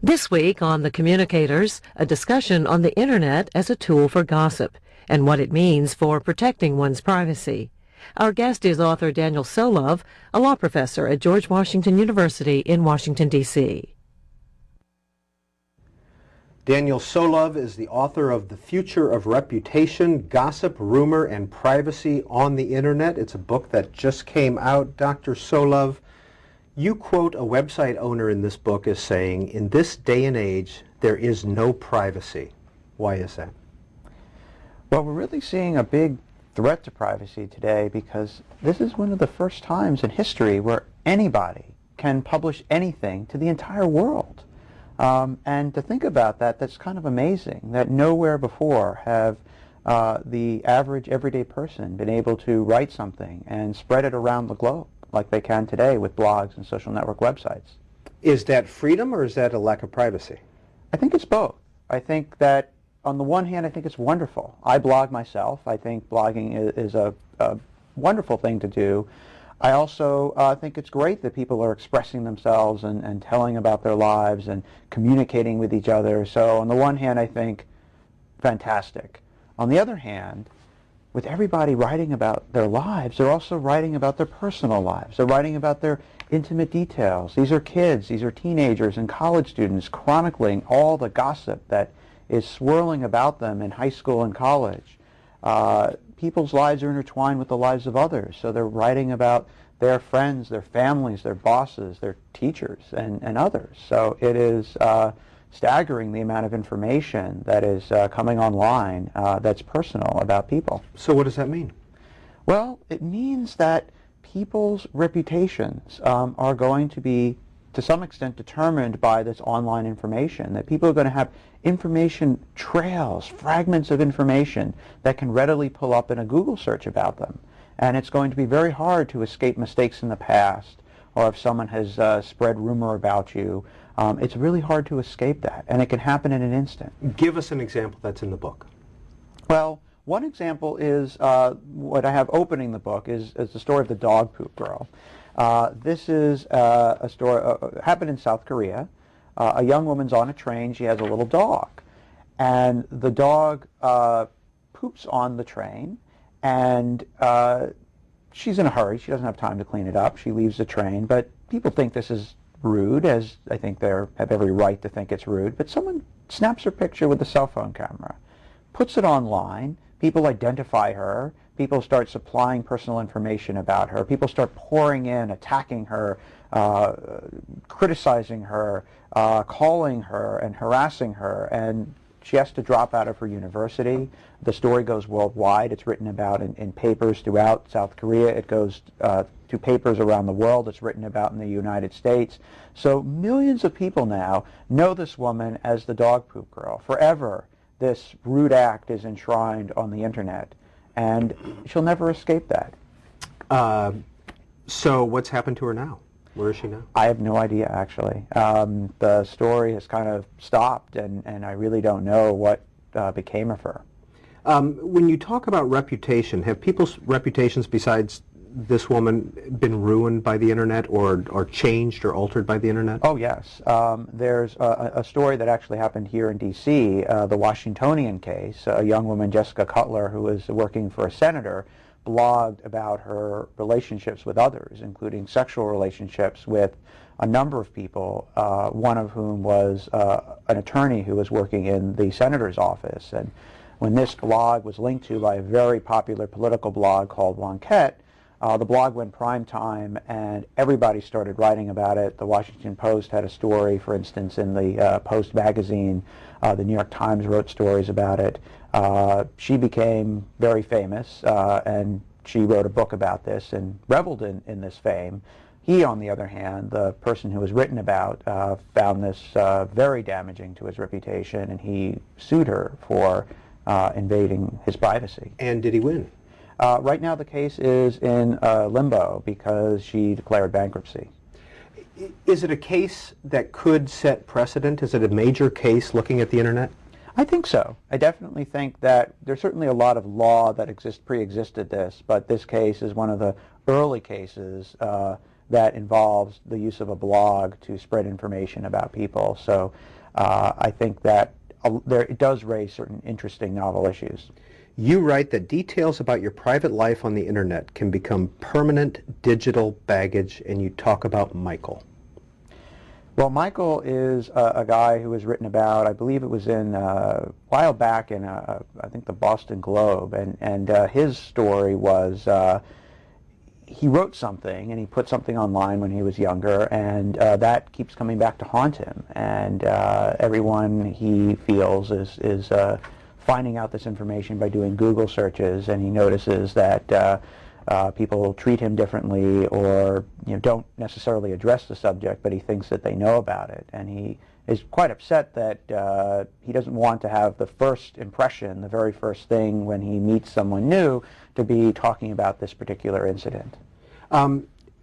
This week on the Communicators, a discussion on the Internet as a tool for gossip and what it means for protecting one's privacy. Our guest is author Daniel Solove, a law professor at George Washington University in Washington, D.C. Daniel Solove is the author of The Future of Reputation, Gossip, Rumor, and Privacy on the Internet. It's a book that just came out. Dr. Solove, you quote a website owner in this book as saying, "In this day and age, there is no privacy." Why is that? Well, we're really seeing a big threat to privacy today because this is one of the first times in history where anybody can publish anything to the entire world. And to think about that, that's kind of amazing, that nowhere before have the average everyday person been able to write something and spread it around the globe like they can today with blogs and social network websites. Is that freedom or is that a lack of privacy? I think it's both. I think that on the one hand, I think it's wonderful. I blog myself. I think blogging is a wonderful thing to do. I also think it's great that people are expressing themselves and telling about their lives and communicating with each other. So on the one hand, I think fantastic. On the other hand, with everybody writing about their lives, they're also writing about their personal lives. They're writing about their intimate details. These are kids, these are teenagers and college students chronicling all the gossip that is swirling about them in high school and college. People's lives are intertwined with the lives of others, so they're writing about their friends, their families, their bosses, their teachers, and others. So it is staggering the amount of information that is coming online that's personal about people. So what does that mean? Well, it means that people's reputations are going to be, to some extent, determined by this online information, that people are going to have information trails, fragments of information that can readily pull up in a Google search about them. And it's going to be very hard to escape mistakes in the past, or if someone has spread rumor about you, it's really hard to escape that, and it can happen in an instant. Give us an example that's in the book. Well, one example is what I have opening the book is the story of the dog poop girl. This is a story happened in South Korea. A young woman's on a train. She has a little dog, and the dog poops on the train, and she's in a hurry. She doesn't have time to clean it up. She leaves the train, but people think this is rude, as I think they have every right to think it's rude. But someone snaps her picture with a cell phone camera, puts it online. People identify her. People start supplying personal information about her. People start pouring in, attacking her, criticizing her, calling her, and harassing her. And she has to drop out of her university. The story goes worldwide. It's written about in papers throughout South Korea. It goes to papers around the world. It's written about in the United States. So millions of people now know this woman as the dog poop girl. Forever, this rude act is enshrined on the Internet, and she'll never escape that. So what's happened to her now? Where is she now? I have no idea, actually. The story has kind of stopped, and I really don't know what became of her. When you talk about reputation, have people's reputations besides this woman been ruined by the Internet or changed or altered by the Internet? Oh, yes. There's a story that actually happened here in D.C., the Washingtonian case. A young woman, Jessica Cutler, who was working for a senator, blogged about her relationships with others, including sexual relationships with a number of people, one of whom was an attorney who was working in the senator's office. And when this blog was linked to by a very popular political blog called Wonket, the blog went prime time, and everybody started writing about it. The Washington Post had a story, for instance, in the Post magazine. The New York Times wrote stories about it. She became very famous, and she wrote a book about this and reveled in this fame. He, on the other hand, the person who was written about, found this very damaging to his reputation, and he sued her for invading his privacy. And did he win? Right now the case is in limbo because she declared bankruptcy. Is it a case that could set precedent? Is it a major case looking at the Internet? I think so. I definitely think that there's certainly a lot of law that pre-existed this, but this case is one of the early cases that involves the use of a blog to spread information about people. So I think that it does raise certain interesting novel issues. You write that details about your private life on the internet can become permanent digital baggage, and you talk about Michael. Well, Michael is a guy who was written about, I believe it was in a while back in, I think, the Boston Globe, and his story was he wrote something and he put something online when he was younger, and that keeps coming back to haunt him, and everyone he feels is finding out this information by doing Google searches, and he notices that people treat him differently, or don't necessarily address the subject, but he thinks that they know about it, and he is quite upset that he doesn't want to have the first impression, the very first thing when he meets someone new, to be talking about this particular incident.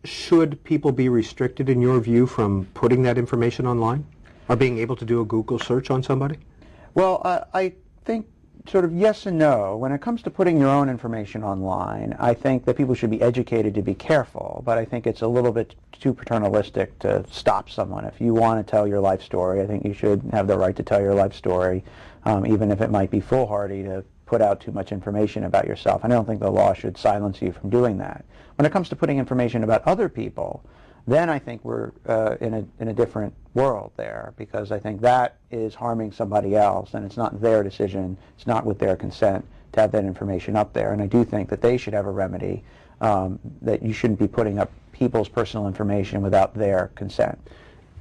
Should people be restricted, in your view, from putting that information online, or being able to do a Google search on somebody? Well, I think sort of yes and no. When it comes to putting your own information online, I think that people should be educated to be careful, but I think it's a little bit too paternalistic to stop someone. If you want to tell your life story, I think you should have the right to tell your life story, even if it might be foolhardy to put out too much information about yourself. And I don't think the law should silence you from doing that. When it comes to putting information about other people, then I think we're in a different world there, because I think that is harming somebody else, and it's not their decision, it's not with their consent to have that information up there. And I do think that they should have a remedy, that you shouldn't be putting up people's personal information without their consent.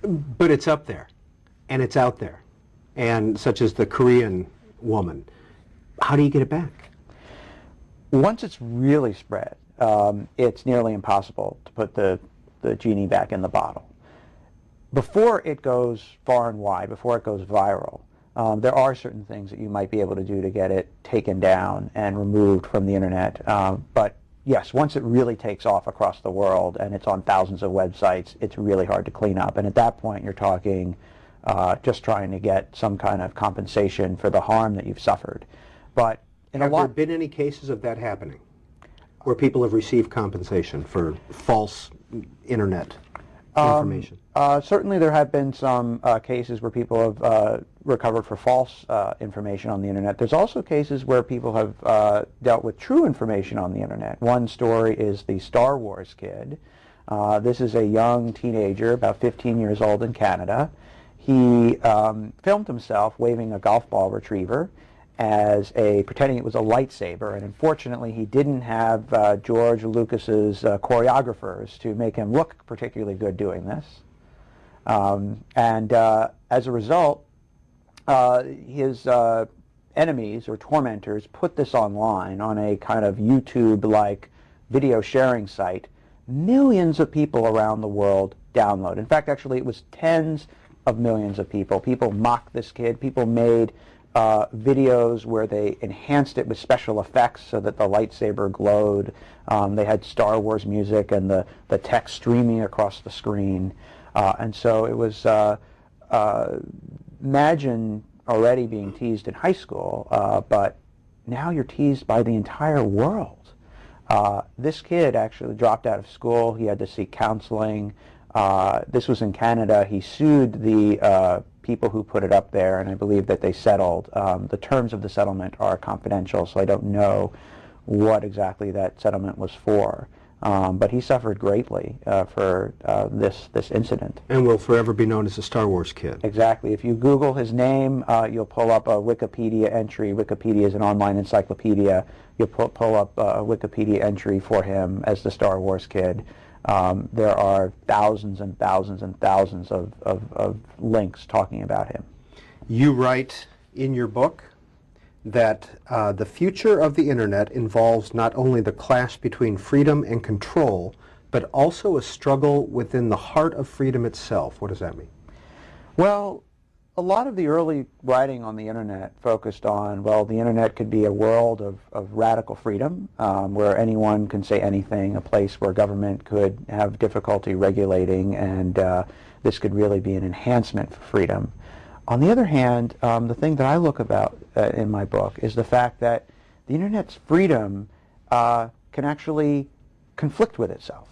But it's up there, and it's out there, and such as the Korean woman. How do you get it back? Once it's really spread, it's nearly impossible to put the genie back in the bottle. Before it goes far and wide, before it goes viral, there are certain things that you might be able to do to get it taken down and removed from the internet. But yes, once it really takes off across the world and it's on thousands of websites, it's really hard to clean up. And at that point, you're talking just trying to get some kind of compensation for the harm that you've suffered. But have there been any cases of that happening, where people have received compensation for false internet information? Certainly there have been some cases where people have recovered for false information on the internet. There's also cases where people have dealt with true information on the internet. One story is the Star Wars kid. This is a young teenager, about 15 years old, in Canada. He filmed himself waving a golf ball retriever pretending it was a lightsaber, and unfortunately he didn't have George Lucas's choreographers to make him look particularly good doing this. As a result, his enemies or tormentors put this online on a kind of YouTube-like video sharing site. Millions of people around the world download. In fact, actually, it was tens of millions of people. People mocked this kid. People made videos where they enhanced it with special effects so that the lightsaber glowed. They had Star Wars music and the text streaming across the screen. And so it was, imagine already being teased in high school, but now you're teased by the entire world. This kid actually dropped out of school. He had to seek counseling. This was in Canada. He sued the people who put it up there, and I believe that they settled. The terms of the settlement are confidential, so I don't know what exactly that settlement was for. But he suffered greatly for this incident. And will forever be known as the Star Wars kid. Exactly. If you Google his name, you'll pull up a Wikipedia entry. Wikipedia is an online encyclopedia. You'll pull up a Wikipedia entry for him as the Star Wars kid. There are thousands and thousands and thousands of links talking about him. You write in your book that the future of the internet involves not only the clash between freedom and control, but also a struggle within the heart of freedom itself. What does that mean? Well, a lot of the early writing on the internet focused on, well, the internet could be a world of radical freedom, where anyone can say anything, a place where government could have difficulty regulating, and this could really be an enhancement for freedom. On the other hand, the thing that I look about in my book is the fact that the internet's freedom can actually conflict with itself.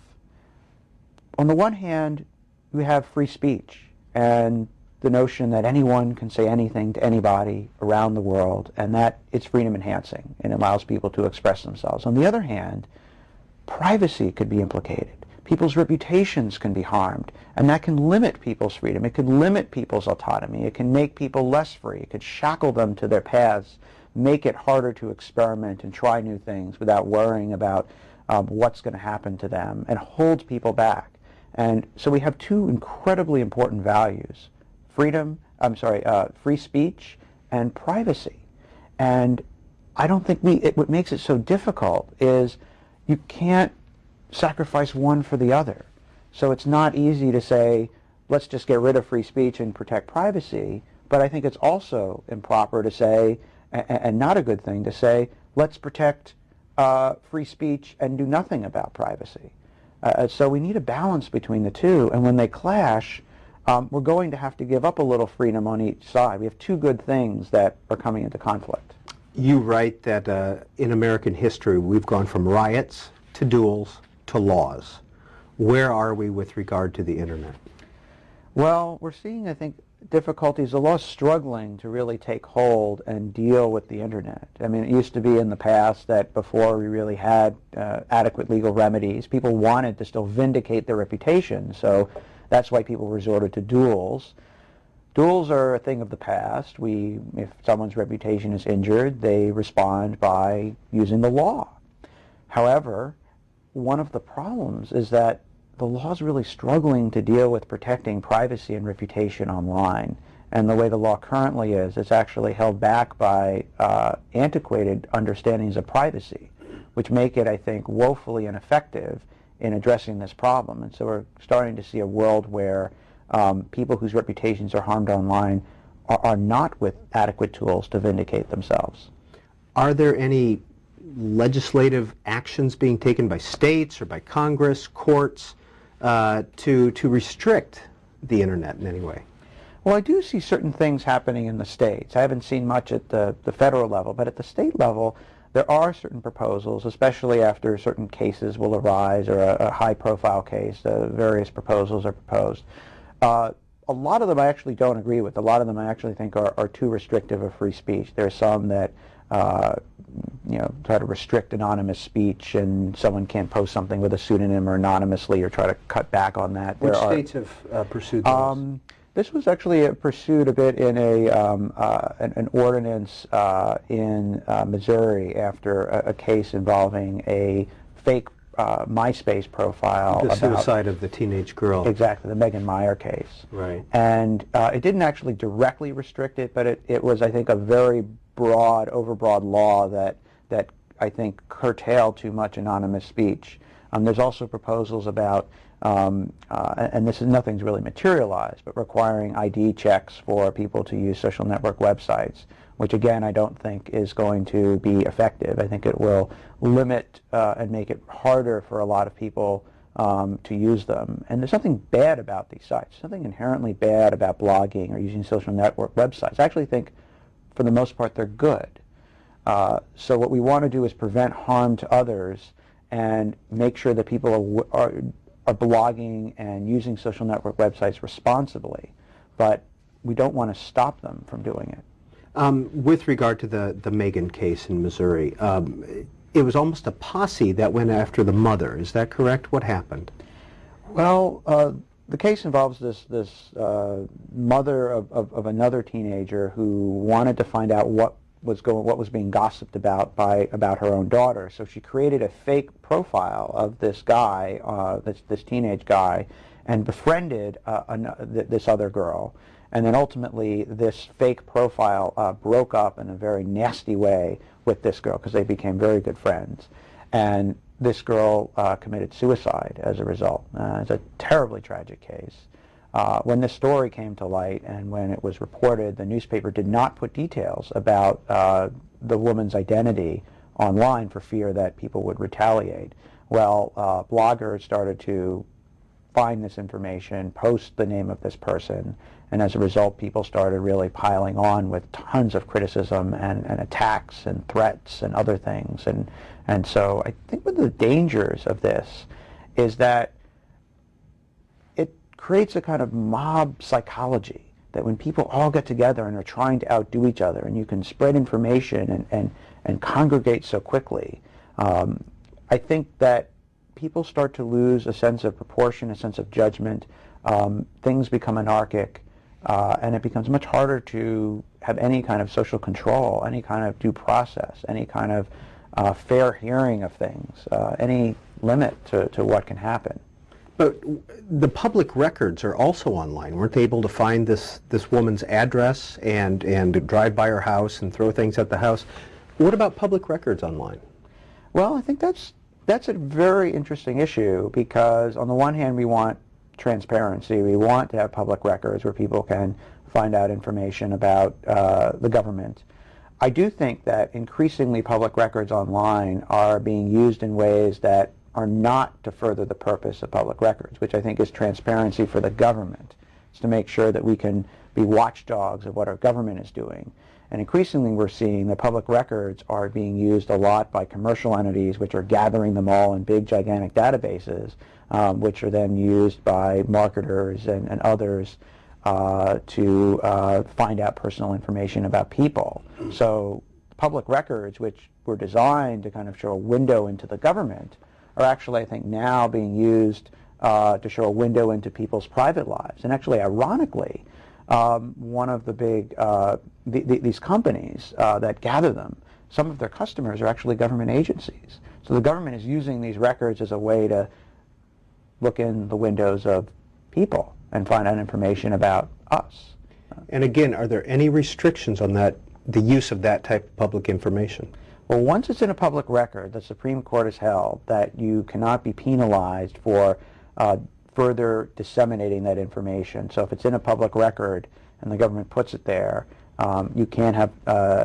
on the one hand, we have free speech and the notion that anyone can say anything to anybody around the world, and that it's freedom enhancing and allows people to express themselves. On the other hand, privacy could be implicated. People's reputations can be harmed, and that can limit people's freedom. It could limit people's autonomy. It can make people less free. It could shackle them to their paths, make it harder to experiment and try new things without worrying about what's going to happen to them, and hold people back. And so we have two incredibly important values: free speech and privacy. And I don't think what makes it so difficult is you can't sacrifice one for the other. So it's not easy to say, let's just get rid of free speech and protect privacy, but I think it's also improper to say, and not a good thing to say, let's protect free speech and do nothing about privacy. So we need a balance between the two, and when they clash, we're going to have to give up a little freedom on each side. We have two good things that are coming into conflict. You write that in American history we've gone from riots to duels to laws. Where are we with regard to the internet? Well, we're seeing, I think, difficulties. The law's struggling to really take hold and deal with the internet. I mean, it used to be in the past that before we really had adequate legal remedies, people wanted to still vindicate their reputation, so that's why people resorted to duels. Duels are a thing of the past. If someone's reputation is injured, they respond by using the law. However, one of the problems is that the law is really struggling to deal with protecting privacy and reputation online. And the way the law currently is, it's actually held back by antiquated understandings of privacy, which make it, I think, woefully ineffective in addressing this problem. And so we're starting to see a world where people whose reputations are harmed online are not with adequate tools to vindicate themselves. Are there any legislative actions being taken by states or by Congress, courts, to restrict the internet in any way? Well, I do see certain things happening in the states. I haven't seen much at the federal level, but at the state level, there are certain proposals, especially after certain cases will arise, or a high-profile case. Various proposals are proposed. A lot of them I actually don't agree with. A lot of them I actually think are too restrictive of free speech. There are some that try to restrict anonymous speech, and someone can't post something with a pseudonym or anonymously, or try to cut back on that. Which states have pursued those? This was actually pursued a bit in an ordinance in Missouri after a case involving a fake MySpace profile. The suicide of the teenage girl. Exactly, the Megan Meyer case. Right. And it didn't actually directly restrict it, but it was, I think, a very overbroad law that I think curtailed too much anonymous speech. There's also proposals about, and nothing's really materialized, but requiring ID checks for people to use social network websites, which again I don't think is going to be effective. I think it will limit and make it harder for a lot of people to use them. And there's something bad about these sites, something inherently bad about blogging or using social network websites. I actually think for the most part they're good. So what we want to do is prevent harm to others and make sure that people are blogging and using social network websites responsibly, but we don't want to stop them from doing it. With regard to the Megan case in Missouri, it was almost a posse that went after the mother. Is that correct? What happened? Well, the case involves this mother of another teenager who wanted to find out what was being gossiped about her own daughter. So she created a fake profile of this guy, this teenage guy, and befriended this other girl. And then ultimately, this fake profile broke up in a very nasty way with this girl because they became very good friends. And this girl committed suicide as a result. It's a terribly tragic case. When this story came to light and when it was reported, the newspaper did not put details about the woman's identity online for fear that people would retaliate. Well, bloggers started to find this information, post the name of this person, and as a result people started really piling on with tons of criticism and attacks and threats and other things. And so I think one of the dangers of this is that creates a kind of mob psychology that when people all get together and are trying to outdo each other, and you can spread information and congregate so quickly, I think that people start to lose a sense of proportion, a sense of judgment. Things become anarchic, and it becomes much harder to have any kind of social control, any kind of due process, any kind of fair hearing of things, any limit to what can happen. But the public records are also online. Weren't they able to find this woman's address and drive by her house and throw things at the house? What about public records online? Well, I think that's a very interesting issue, because on the one hand we want transparency. We want to have public records where people can find out information about the government. I do think that increasingly public records online are being used in ways that are not to further the purpose of public records, which I think is transparency for the government. It's to make sure that we can be watchdogs of what our government is doing. And increasingly we're seeing that public records are being used a lot by commercial entities, which are gathering them all in big, gigantic databases, which are then used by marketers and others to find out personal information about people. So public records, which were designed to kind of show a window into the government, are actually, I think, now being used to show a window into people's private lives. And actually, ironically, one of the big, these companies that gather them, some of their customers are actually government agencies. So the government is using these records as a way to look in the windows of people and find out information about us. And again, are there any restrictions on the use of that type of public information? Well, once it's in a public record, the Supreme Court has held that you cannot be penalized for further disseminating that information. So if it's in a public record and the government puts it there, you can't have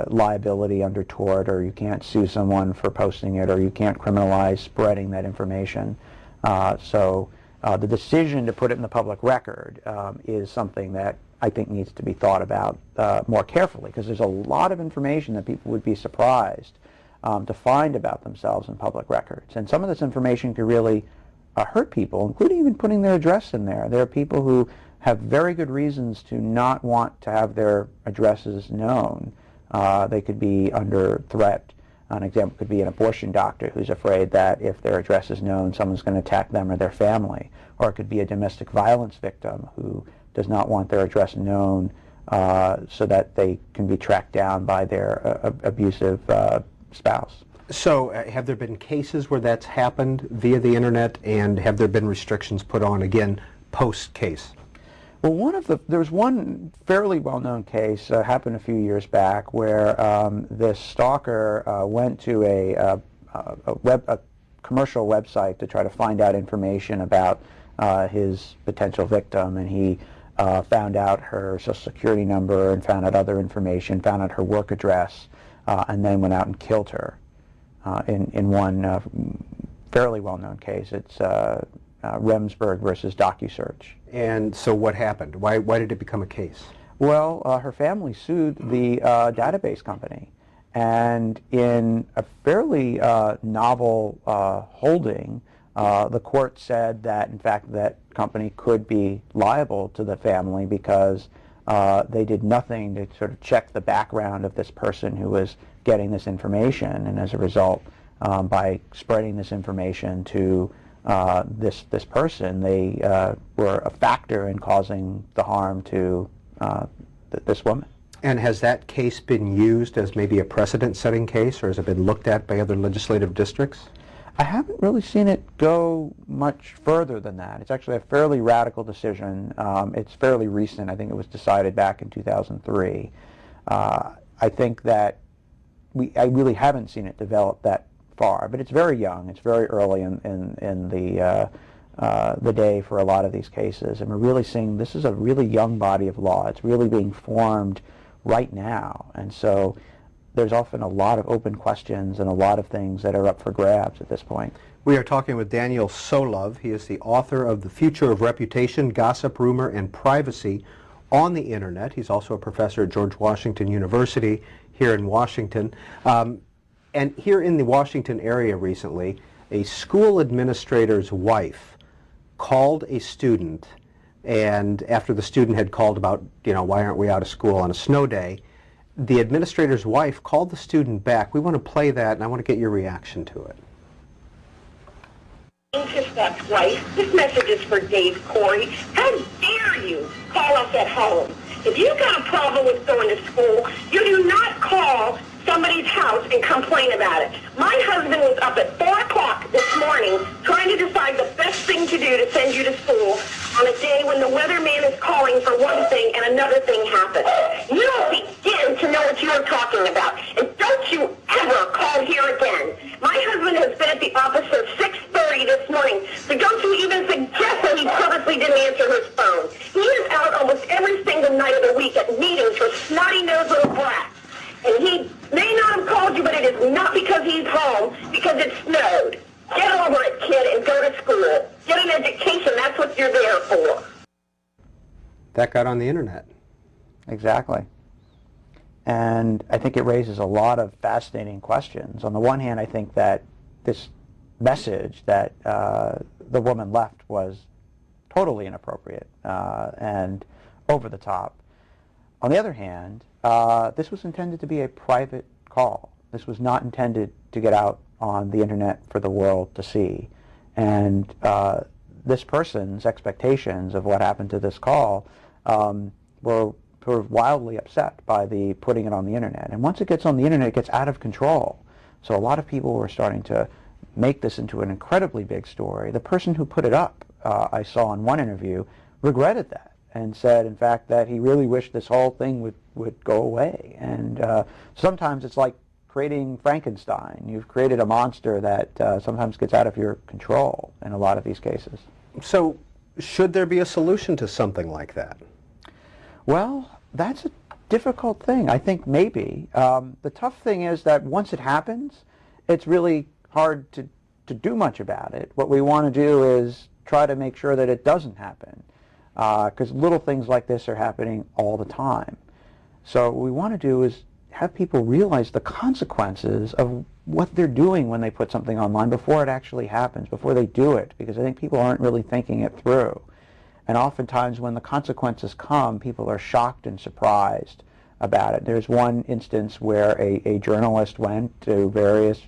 liability under tort, or you can't sue someone for posting it, or you can't criminalize spreading that information. So the decision to put it in the public record is something that I think needs to be thought about more carefully, because there's a lot of information that people would be surprised to find about themselves in public records. And some of this information could really hurt people, including even putting their address in there. There are people who have very good reasons to not want to have their addresses known. They could be under threat. An example could be an abortion doctor who's afraid that if their address is known, someone's going to attack them or their family. Or it could be a domestic violence victim who does not want their address known so that they can be tracked down by their abusive spouse. So have there been cases where that's happened via the internet, and have there been restrictions put on, again, post-case? Well, there was one fairly well-known case happened a few years back where this stalker went to a commercial website to try to find out information about his potential victim, and he found out her Social Security number and found out other information, found out her work address, and then went out and killed her. In one fairly well-known case, it's Remsburg versus DocuSearch. And so what happened? Why did it become a case? Well, her family sued the database company, and in a fairly novel holding, the court said that, in fact, that company could be liable to the family because they did nothing to sort of check the background of this person who was getting this information, and as a result, by spreading this information to this person, they were a factor in causing the harm to this woman. And has that case been used as maybe a precedent-setting case, or has it been looked at by other legislative districts? I haven't really seen it go much further than that. It's actually a fairly radical decision. It's fairly recent. I think it was decided back in 2003. I think that I really haven't seen it develop that far, but it's very young. It's very early in the day for a lot of these cases, and we're really seeing this is a really young body of law. It's really being formed right now, and so there's often a lot of open questions and a lot of things that are up for grabs at this point. We are talking with Daniel Solove. He is the author of The Future of Reputation, Gossip, Rumor, and Privacy on the Internet. He's also a professor at George Washington University here in Washington. And here in the Washington area recently, a school administrator's wife called a student And after the student had called about, why aren't we out of school on a snow day, the administrator's wife called the student back. We want to play that, and I want to get your reaction to it. That's right. This message is for Dave Corey. How dare you call us at home? If you've got a problem with going to school, you do not call somebody's house and complain about it. My husband was up at 4 o'clock this morning trying to decide the best thing to do to send you to school on a day when the weatherman is calling for one thing and another thing happens. You don't begin to know what you are talking about. And don't you ever call here again. My husband has been at the office since 6:30 this morning, so don't you even suggest that he purposely didn't answer his phone. He is out almost every single night of the week at meetings for snotty-nosed little brats. And he may not have called you, but it is not because he's home, because it snowed. Get over it, kid, and go to school. Get an education. That's what you're there for. That got on the internet. Exactly. And I think it raises a lot of fascinating questions. On the one hand, I think that this message that the woman left was totally inappropriate and over the top. On the other hand, this was intended to be a private call. This was not intended to get out on the internet for the world to see. And this person's expectations of what happened to this call were sort of wildly upset by the putting it on the internet. And once it gets on the internet, it gets out of control. So a lot of people were starting to make this into an incredibly big story. The person who put it up, I saw in one interview, regretted that and said, in fact, that he really wished this whole thing would go away. And sometimes it's like creating Frankenstein. You've created a monster that sometimes gets out of your control in a lot of these cases. So should there be a solution to something like that? Well, that's a difficult thing. I think maybe. The tough thing is that once it happens, it's really hard to do much about it. What we want to do is try to make sure that it doesn't happen, because little things like this are happening all the time. So what we want to do is have people realize the consequences of what they're doing when they put something online before it actually happens, before they do it, because I think people aren't really thinking it through. And oftentimes when the consequences come, people are shocked and surprised about it. There's one instance where a journalist went to various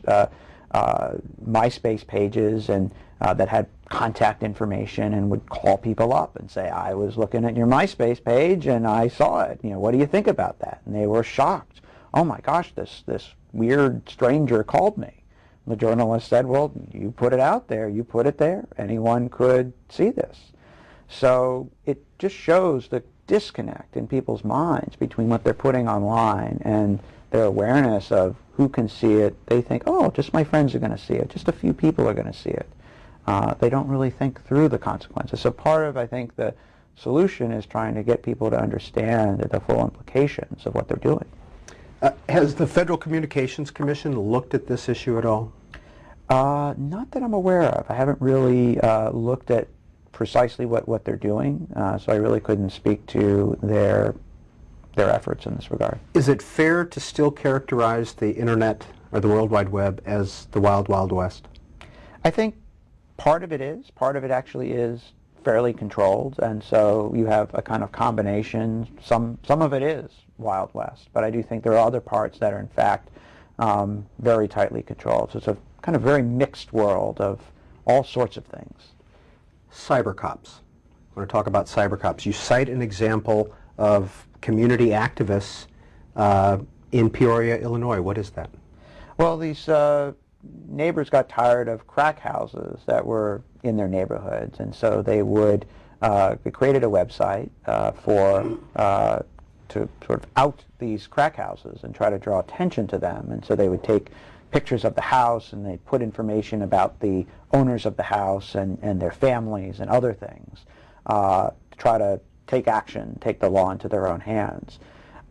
MySpace pages and that had contact information and would call people up and say, I was looking at your MySpace page and I saw it. What do you think about that? And they were shocked. Oh my gosh, this weird stranger called me. The journalist said, well, you put it out there, you put it there, anyone could see this. So it just shows the disconnect in people's minds between what they're putting online and their awareness of who can see it. They think, oh, just my friends are going to see it, just a few people are going to see it. They don't really think through the consequences. So part of, I think, the solution is trying to get people to understand the full implications of what they're doing. Has the Federal Communications Commission looked at this issue at all? Not that I'm aware of. I haven't really looked at precisely what they're doing, so I really couldn't speak to their efforts in this regard. Is it fair to still characterize the Internet or the World Wide Web as the Wild Wild West? I think part of it is. Part of it actually is fairly controlled, and so you have a kind of combination. Some of it is Wild West, but I do think there are other parts that are in fact very tightly controlled. So it's a kind of very mixed world of all sorts of things. Cyber cops. I want to talk about cyber cops. You cite an example of community activists in Peoria, Illinois. What is that? Well, these neighbors got tired of crack houses that were in their neighborhoods, and so they created a website to sort of out these crack houses and try to draw attention to them. And so they would take pictures of the house and they'd put information about the owners of the house and their families and other things to try to take action, take the law into their own hands.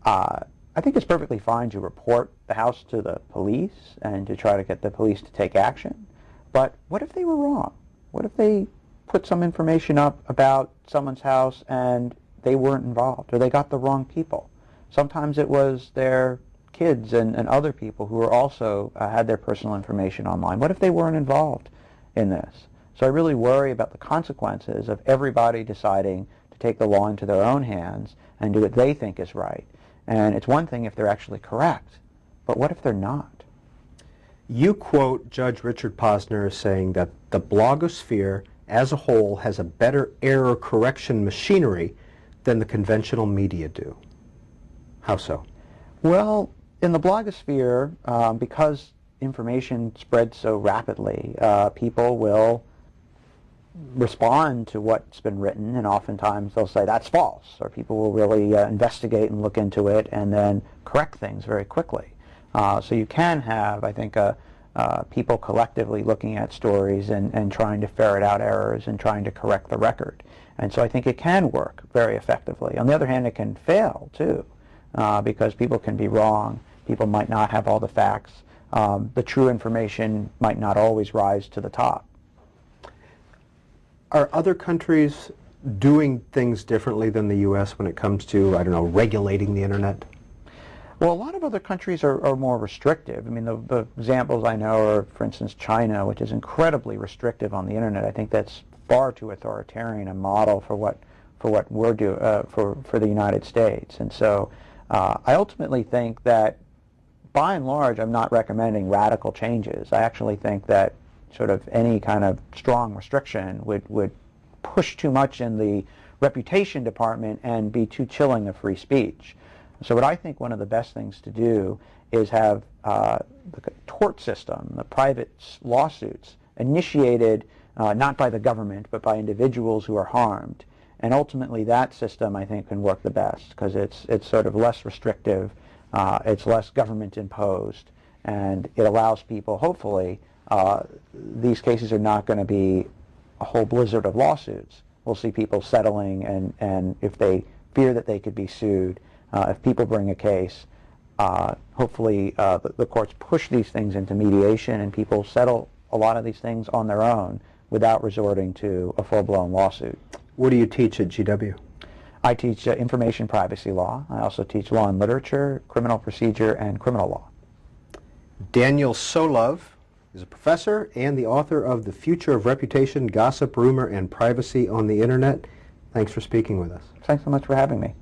I think it's perfectly fine to report the house to the police and to try to get the police to take action. But what if they were wrong? What if they put some information up about someone's house and they weren't involved, or they got the wrong people? Sometimes it was their kids and other people who were also had their personal information online. What if they weren't involved in this? So I really worry about the consequences of everybody deciding to to take the law into their own hands and do what they think is right. And it's one thing if they're actually correct, but what if they're not? You quote Judge Richard Posner as saying that the blogosphere as a whole has a better error correction machinery than the conventional media do. How so? Well, in the blogosphere, because information spreads so rapidly, people will respond to what's been written, and oftentimes they'll say that's false, or people will really investigate and look into it and then correct things very quickly. So you can have, I think, people collectively looking at stories and trying to ferret out errors and trying to correct the record. And so I think it can work very effectively. On the other hand, it can fail too, because people can be wrong. People might not have all the facts. The true information might not always rise to the top. Are other countries doing things differently than the U.S. when it comes to, I don't know, regulating the internet? Well, a lot of other countries are more restrictive. I mean, the examples I know are, for instance, China, which is incredibly restrictive on the internet. I think that's far too authoritarian a model for what we're doing for the United States. And so I ultimately think that, by and large, I'm not recommending radical changes. I actually think that sort of any kind of strong restriction would push too much in the reputation department and be too chilling of free speech. So what I think one of the best things to do is have the tort system, the private lawsuits, initiated not by the government but by individuals who are harmed. And ultimately that system, I think, can work the best because it's sort of less restrictive, it's less government imposed, and it allows people, hopefully, these cases are not going to be a whole blizzard of lawsuits. We'll see people settling, and if they fear that they could be sued, if people bring a case, hopefully the courts push these things into mediation and people settle a lot of these things on their own without resorting to a full-blown lawsuit. What do you teach at GW? I teach information privacy law. I also teach law and literature, criminal procedure, and criminal law. Daniel Solove is a professor and the author of The Future of Reputation, Gossip, Rumor, and Privacy on the Internet. Thanks for speaking with us. Thanks so much for having me.